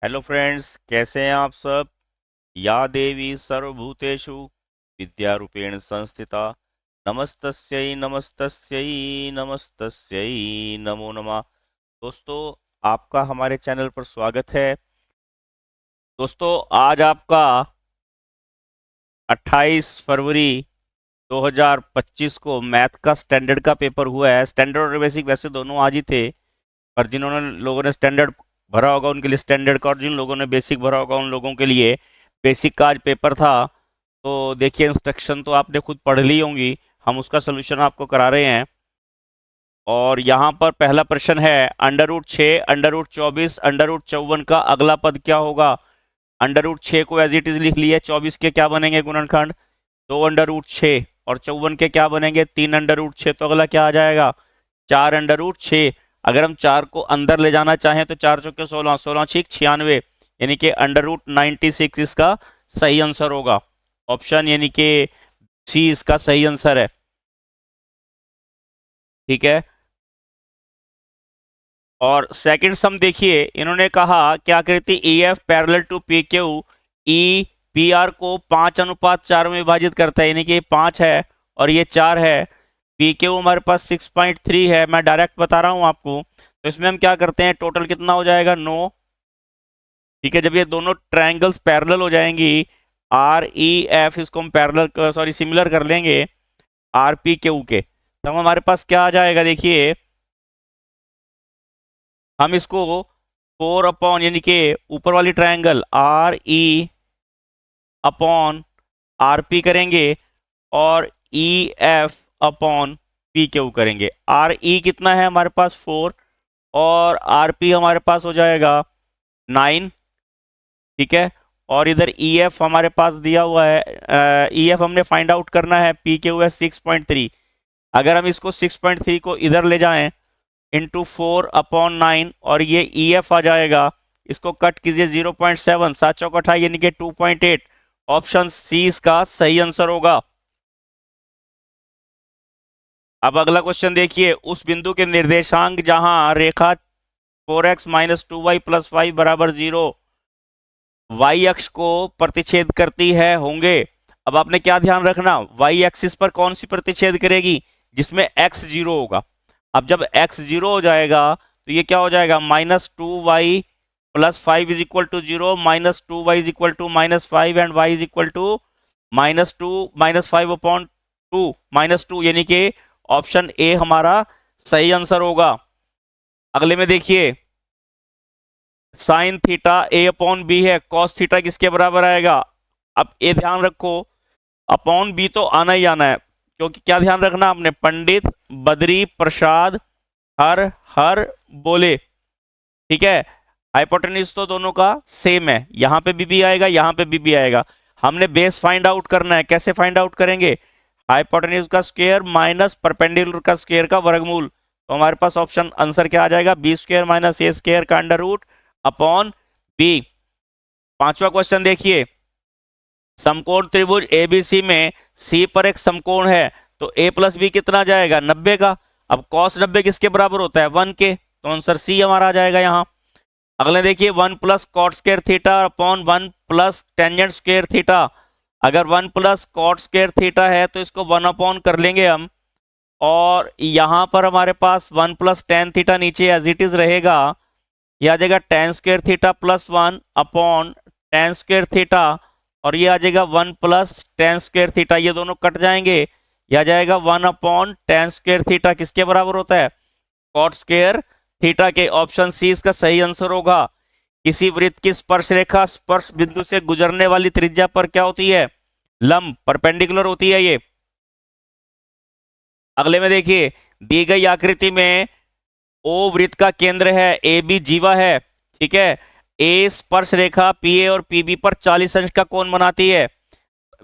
Hello friends, कैसे हैं आप सब। या देवी सर्वभूतेषु विद्यारूपेण संस्थिता नमस्तस्यै नमस्तस्यै नमस्तस्यै नमो नमः। दोस्तों, आपका हमारे चैनल पर स्वागत है। दोस्तों, आज आपका 28 फरवरी 2025 को मैथ का स्टैंडर्ड का पेपर हुआ है। स्टैंडर्ड और बेसिक वैसे दोनों आज ही थे, पर जिन्होंने लोगों ने स्टैंडर्ड भरा होगा उनके लिए स्टैंडर्ड का, और जिन लोगों ने बेसिक भरा होगा उन लोगों के लिए बेसिक का आज पेपर था। तो देखिए, इंस्ट्रक्शन तो आपने खुद पढ़ ली होंगी, हम उसका सोल्यूशन आपको करा रहे हैं। और यहाँ पर पहला प्रश्न है, √6, √24, √54 का अगला पद क्या होगा। √6 को एज इट इज लिख लिया, 24 के क्या बनेंगे गुणनखंड, 2 √6, और 54 के क्या बनेंगे, 3 √6। तो अगला क्या आ जाएगा, 4 √6। अगर हम 4 को अंदर ले जाना चाहें तो 4 चौके 16, 16 छीक 96, यानी कि √96 इसका सही आंसर होगा। ऑप्शन यानी कि सी इसका सही आंसर है। ठीक है। और सेकंड सम देखिए, इन्होंने कहा क्या आकृति E F parallel to P Q, E P R को 5:4 में विभाजित करता है, यानी कि 5 है और ये 4 है। पी क्यू हमारे पास 6.3 है, मैं डायरेक्ट बता रहा हूं आपको। तो इसमें हम क्या करते हैं, टोटल कितना हो जाएगा, 9। ठीक है, जब ये दोनों ट्रायंगल्स पैरेलल हो जाएंगी, आर ई एफ, इसको हम पैरेलल सॉरी सिमिलर कर लेंगे आर पी क्यू के, तब हमारे पास क्या आ जाएगा, देखिए हम इसको 4 यानी कि ऊपर वाली triangle R E upon R P करेंगे, और E F upon P Q करेंगे। आर ई कितना है हमारे पास 4, और आर पी हमारे पास हो जाएगा 9। ठीक है। और इधर ई एफ हमारे पास दिया हुआ है, ई एफ हमने फाइंड आउट करना है, पी क्यू है 6.3। अगर हम इसको 6.3 को इधर ले जाएं इंटू 4/9, और ये ई एफ आ जाएगा, इसको कट कीजिए 0.7, 7 चौक 28 यानी कि 2.8। ऑप्शन सी इसका सही आंसर होगा। अब अगला क्वेश्चन देखिए, उस बिंदु के निर्देशांक जहां रेखा 4x - 2y + 5 बराबर 0 वाई अक्ष को प्रतिच्छेद करती है होंगे। अब आपने क्या ध्यान रखना, वाई एक्सिस पर कौन सी प्रतिच्छेद करेगी, जिसमें x 0 होगा। अब जब x 0 हो जाएगा तो ये क्या हो जाएगा, -2y + 5 = 0, -2y = -5 एंड y = -2 -5/2 -2, यानी कि ऑप्शन ए हमारा सही आंसर होगा। अगले में देखिए, साइन थीटा a/b है, कॉस थीटा किसके बराबर आएगा। अब ये ध्यान रखो, अपॉन बी तो आना ही आना है, क्योंकि क्या ध्यान रखना आपने, पंडित बद्री प्रसाद हर हर बोले। ठीक है। हाइपोटेन्यूज तो दोनों का सेम है, यहां पे भी आएगा, यहां पे भी आएगा। हमने बेस फाइंड आउट करना है, कैसे फाइंड आउट करेंगे, हाइपोटेन्यूज का स्क्वायर माइनस परपेंडिकुलर का स्क्वायर का वर्गमूल। तो हमारे पास ऑप्शन आंसर क्या आ जाएगा, b² - a² का अंडर रूट अपॉन बी। पांचवा क्वेश्चन देखिए, समकोण त्रिभुज एबीसी में सी पर एक समकोण है, तो a + b कितना जाएगा, 90 का। अब cos 90 किसके बराबर होता है, 1 के, तो आंसर सी हमारा आ जाएगा यहाँ। अगले देखिए, 1 + cot² थीटा अपॉन 1 + टेंजेंट² थीटा। अगर 1 + cot² थीटा है तो इसको 1 कर लेंगे हम, और यहां पर हमारे पास 1 + tan थीटा नीचे एज इट इज रहेगा, यह आ जाएगा tan² theta +1 upon tan² theta, और ये आ जाएगा 1 + tan² थीटा, ये दोनों कट जाएंगे, यह आ जाएगा 1 tan² थीटा किसके बराबर होता है, cot² थीटा के। ऑप्शन सी इसका सही आंसर होगा। किसी वृत्त की स्पर्श रेखा स्पर्श बिंदु से गुजरने वाली त्रिज्या पर क्या होती है, लंब, परपेंडिकुलर होती है ये। अगले में देखिए, दी गई आकृति में ओ वृत्त का केंद्र है, ए बी जीवा है। ठीक है। ए स्पर्श रेखा पी ए और पी बी पर 40 अंश का कोण बनाती है।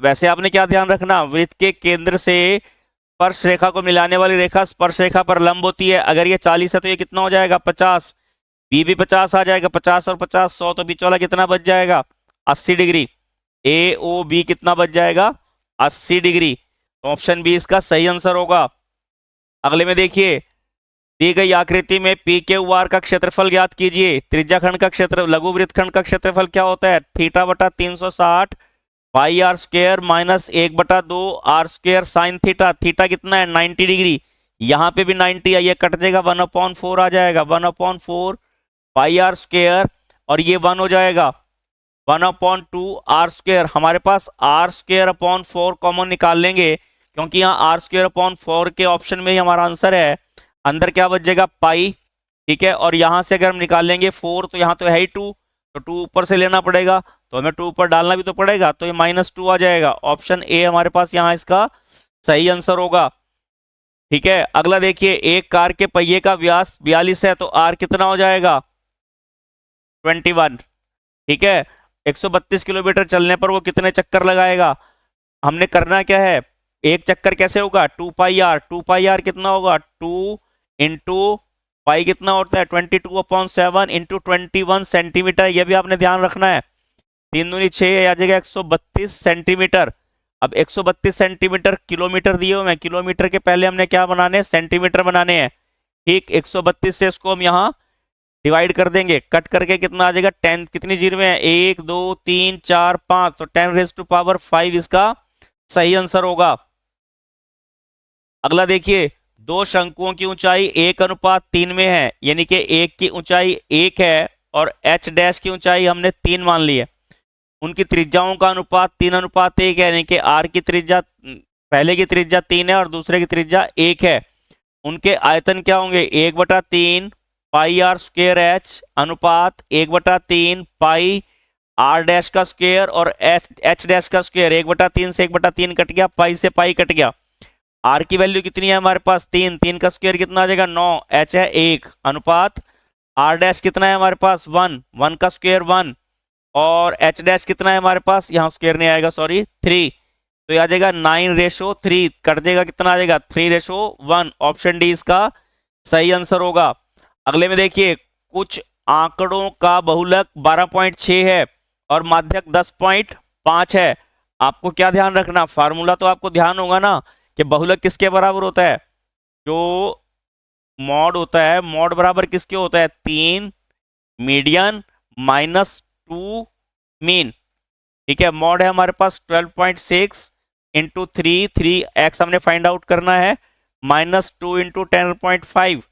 वैसे आपने क्या ध्यान रखना, वृत्त के केंद्र से स्पर्श रेखा को मिलाने वाली रेखा स्पर्श रेखा पर लंब होती है। अगर ये 40 है तो ये कितना हो जाएगा, 50। बी भी 50 आ जाएगा, 50 और 50 100, तो बीच वाला कितना बच जाएगा, 80 डिग्री। ए ओ बी कितना बच जाएगा, 80 डिग्री। तो ऑप्शन बी इसका सही आंसर होगा। अगले में देखिए, दी गई आकृति में पी क्यू आर का क्षेत्रफल ज्ञात कीजिए। त्रिज्या खंड का क्षेत्र लघु वृत्त खंड का क्षेत्रफल क्या होता है? थीटा बटा 360 pi r square minus 1/2 r square sine theta. Theta कितना है? 90 डिग्री। यहाँ पे भी 90 है, ये कट जाएगा, 1/4 आ जाएगा, 1/4 पाई आर स्क्वायर, और ये 1 हो जाएगा, 1/2 आर स्क्वायर। हमारे पास आर स्क्वायर अपॉन 4 कॉमन निकाल लेंगे, क्योंकि यहाँ आर स्क्वायर अपॉन 4 के ऑप्शन में ही हमारा आंसर है। अंदर क्या बच जाएगा? पाई, ठीक है। और यहाँ से अगर हम निकाल लेंगे 4, तो यहाँ तो है ही 2, तो 2 ऊपर से लेना पड़ेगा, तो हमें 2 ऊपर डालना भी तो पड़ेगा, तो ये -2 आ जाएगा। ऑप्शन ए हमारे पास यहाँ इसका सही आंसर होगा, ठीक है। अगला देखिए, एक कार के पहिए का व्यास 42 है, तो आर कितना हो जाएगा? 21, ठीक है। 132 किलोमीटर चलने पर वो कितने चक्कर लगाएगा? हमने करना क्या है, एक चक्कर कैसे होगा? 2 पाई आर, 2 पाई आर कितना होगा? 2 इंटू पाई कितना होता है? 22/7 इंटू 21 सेंटीमीटर। ये भी आपने ध्यान रखना है। 3 दूनी 6 आ जाएगा 132 सेंटीमीटर। अब 132 सेंटीमीटर किलोमीटर दिए हुए हैं, किलोमीटर के पहले हमने क्या बनाने हैं? सेंटीमीटर बनाने हैं, ठीक। 132 से इसको हम यहाँ डिवाइड कर देंगे, कट करके कितना आ जाएगा? 10, कितनी जीरो है? 1 2 3 4 5, तो 10⁵ इसका सही आंसर होगा। अगला देखिए, दो शंकुओं की ऊंचाई 1:3 में है, यानी कि एक की ऊंचाई 1 है और h डैश की ऊंचाई हमने 3 मान ली है। उनकी त्रिज्याओं का अनुपात 3:1 है, यानी कि r की त्रिज्या, पहले की त्रिज्या 3 है और दूसरे की त्रिज्या 1 है। उनके आयतन क्या होंगे? 1/3 पाई आर स्क्वायर एच अनुपात 1/3 पाई आर डैश का स्क्वायर और एच डैश का स्क्वायर। 1/3 से 1/3 कट गया, पाई से पाई कट गया। आर की वैल्यू कितनी है हमारे पास? 3, 3 का स्क्वायर कितना आ जाएगा? 9, एच है 1, अनुपात आर डैश कितना है हमारे पास? 1, 1 का स्क्वायर 1, और एच डैश कितना है हमारे पास? यहाँ स्क्वायर नहीं आएगा, सॉरी, 3, तो आ जाएगा 9:3, कट जाएगा, कितना आ जाएगा? 3:1। ऑप्शन डी इसका सही आंसर होगा। अगले में देखिए, कुछ आंकड़ों का बहुलक 12.6 है और माध्यक 10.5 है। आपको क्या ध्यान रखना? फार्मूला तो आपको ध्यान होगा ना कि बहुलक किसके बराबर होता है? जो मॉड होता है, मॉड बराबर किसके होता है? 3 मीडियन -2 मीन, ठीक है। मॉड है हमारे पास 12.6 इंटू 3x हमने फाइंड आउट करना है, -2 into 10.5,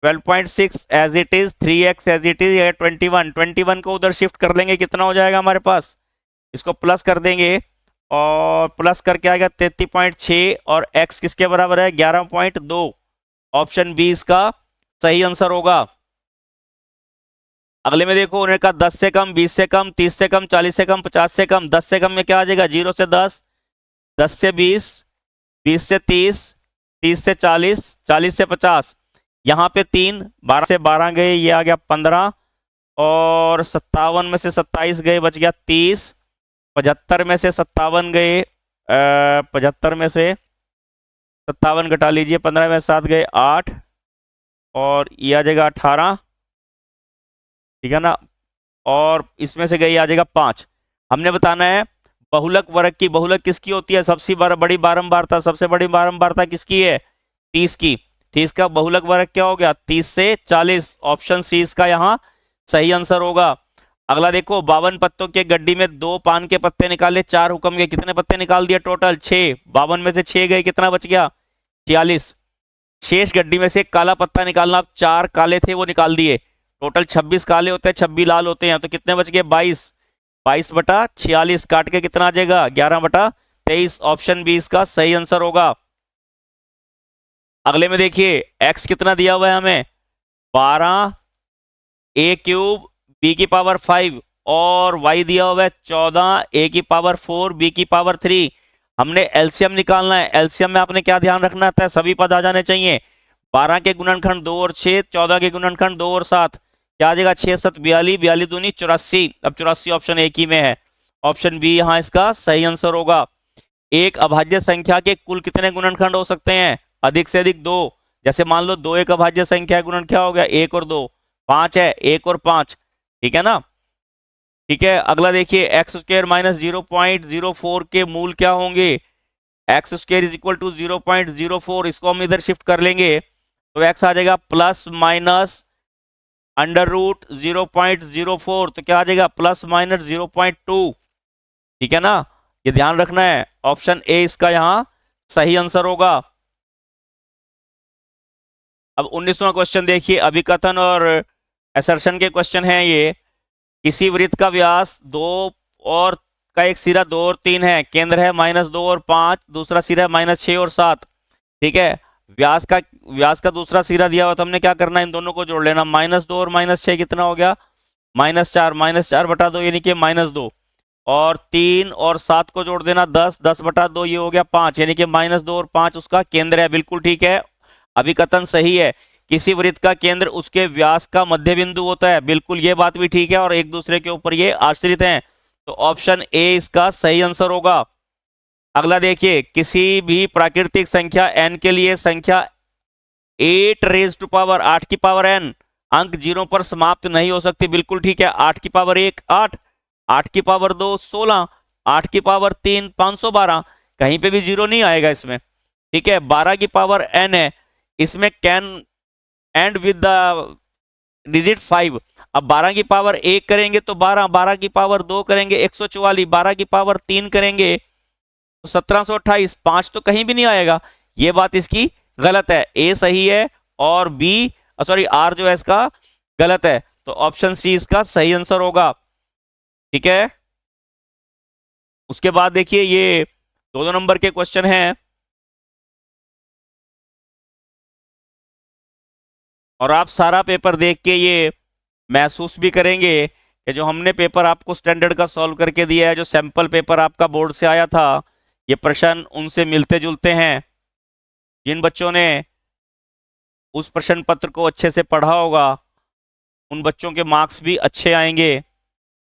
12.6 as it is, 3x as it is, 21 को उधर शिफ्ट कर लेंगे, कितना हो जाएगा हमारे पास? इसको प्लस कर देंगे और प्लस करके आएगा 33.6, और x किसके बराबर है? 11.2। ऑप्शन बी इसका सही आंसर होगा। अगले में देखो, उन्होंने कहा 10 से कम, 20 से कम, 30 से कम, 40 से कम, 50 से कम। 10 से कम में क्या आ जाएगा? 0 से 10, 10 से 20, 20 से 30, 30 से 40, 40 से 50। यहाँ पे 3, 12 से 12 गए, ये आ गया 15, और 57 में से 27 गए, बच गया 30। 75 में से 57 गए, 75 में से 57 घटा लीजिए, 15 में 7 गए 8, और ये आ जाएगा 18, ठीक है ना। और इसमें से गई आ जाएगा 5। हमने बताना है बहुलक वर्ग की। बहुलक किसकी होती है? सबसे बड़ी बारंबारता, सबसे बड़ी बारंबारता किसकी है? 30 की। 30 का बहुलक वर्ग क्या हो गया? 30 से 40। ऑप्शन सी इसका यहाँ सही आंसर होगा। अगला देखो, 52 पत्तों के गड्डी में 2 पान के पत्ते निकाले, 4 हुक्म के, कितने पत्ते निकाल दिए टोटल? 6। 52 में से 6 गए, कितना बच गया? 46। शेष गड्डी में से एक काला पत्ता निकालना, अब 4 काले थे वो निकाल दिए, टोटल 26 काले होते हैं, 26 लाल होते हैं, तो कितने बच गए? 22। 22/46 काट के कितना आ जाएगा? 11/23। ऑप्शन बी इसका सही आंसर होगा। अगले में देखिए, x कितना दिया हुआ है हमें? 12 a³ b⁵ और y दिया हुआ है 14 a⁴ b⁵3। हमने एलसीएम निकालना है। एलसीएम में आपने क्या ध्यान रखना है? सभी पद आ जाने चाहिए। 12 के गुणनखंड 2 और 6, 14 के गुणनखंड 2 और 7, क्या आ जाएगा? 6 7 42, 42 दूनी 84। अब 84 ऑप्शन एक ही में है। ऑप्शन बी यहाँ इसका सही आंसर होगा। एक अभाज्य संख्या के कुल कितने गुणनखंड हो सकते हैं? अधिक से अधिक 2। जैसे मान लो 2 एक अभाज्य संख्या, गुणन क्या हो गया? 1 और 2, 5 है, 1 और 5, ठीक है ना। ठीक है, अगला देखिए, x² - 0.04 के मूल क्या होंगे? x² = 0.04, इसको हम इधर शिफ्ट कर लेंगे तो x आ जाएगा प्लस माइनस अंडर रूट 0.04, तो क्या आ जाएगा प्लस माइनस 0.2। ठीक है ना, ये ध्यान रखना है, ऑप्शन ए इसका यहां सही आंसर होगा। अब 19वां क्वेश्चन देखिए, अभिकथन और असर्शन के क्वेश्चन हैं ये। किसी वृत्त का व्यास 2 और का एक सिरा 2 और 3 है, केंद्र है -2 और 5, दूसरा सिरा है -6 और 7। ठीक है, व्यास का दूसरा सिरा दिया हुआ, तो हमने क्या करना है, इन दोनों को जोड़ लेना। -2 और -6 कितना हो गया, -4, -4 बटा 2 यानी कि -2, और 3 और 7 को जोड़ देना 10, 10 बटा 2 ये हो गया 5, यानी कि -2 और 5 उसका केंद्र है। बिल्कुल ठीक है, अभिकथन सही है। किसी वृत्त का केंद्र उसके व्यास का मध्य बिंदु होता है, बिल्कुल ये बात भी ठीक है, और एक दूसरे के ऊपर ये आश्रित हैं, तो ऑप्शन ए इसका सही आंसर होगा। अगला देखिए, किसी भी प्राकृतिक संख्या n के लिए संख्या 8 रेज टू पावर 8 की पावर n अंक 0 पर समाप्त नहीं हो सकती। बिल्कुल ठीक है, 8 की पावर 1 8, 8 की पावर 2 16, 8 की पावर 3 512, कहीं पे भी 0 नहीं आएगा इसमें। ठीक है, 12 की पावर n है, इसमें can and with the digit 5। अब 12 की पावर 1 करेंगे तो 12, 12 की पावर 2 करेंगे 144, 12 की पावर 3 करेंगे तो 1728, 5 तो कहीं भी नहीं आएगा, ये बात इसकी गलत है। ए सही है और बी सॉरी आर जो है इसका गलत है, तो ऑप्शन सी इसका सही आंसर होगा। ठीक है, उसके बाद देखिए ये 2 नंबर के क्वेश्चन हैं, और आप सारा पेपर देख के ये महसूस भी करेंगे कि जो हमने पेपर आपको स्टैंडर्ड का सॉल्व करके दिया है, जो सैंपल पेपर आपका बोर्ड से आया था, ये प्रश्न उनसे मिलते जुलते हैं। जिन बच्चों ने उस प्रश्न पत्र को अच्छे से पढ़ा होगा उन बच्चों के मार्क्स भी अच्छे आएंगे।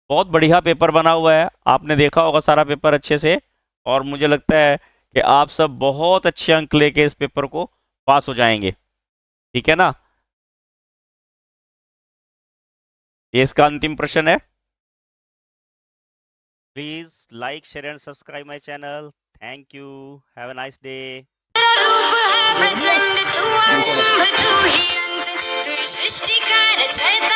बहुत बढ़िया पेपर बना हुआ है, आपने देखा होगा सारा पेपर अच्छे से, और मुझे लगता है कि आप सब बहुत अच्छे अंक लेके इस पेपर को पास हो जाएंगे। ठीक है ना, ये इसका अंतिम प्रश्न है। Please like share and subscribe my channel. Thank you, have a nice day. रूप है प्रचंड तू अंत, तू ही अंत, तू सृष्टि का रचयिता।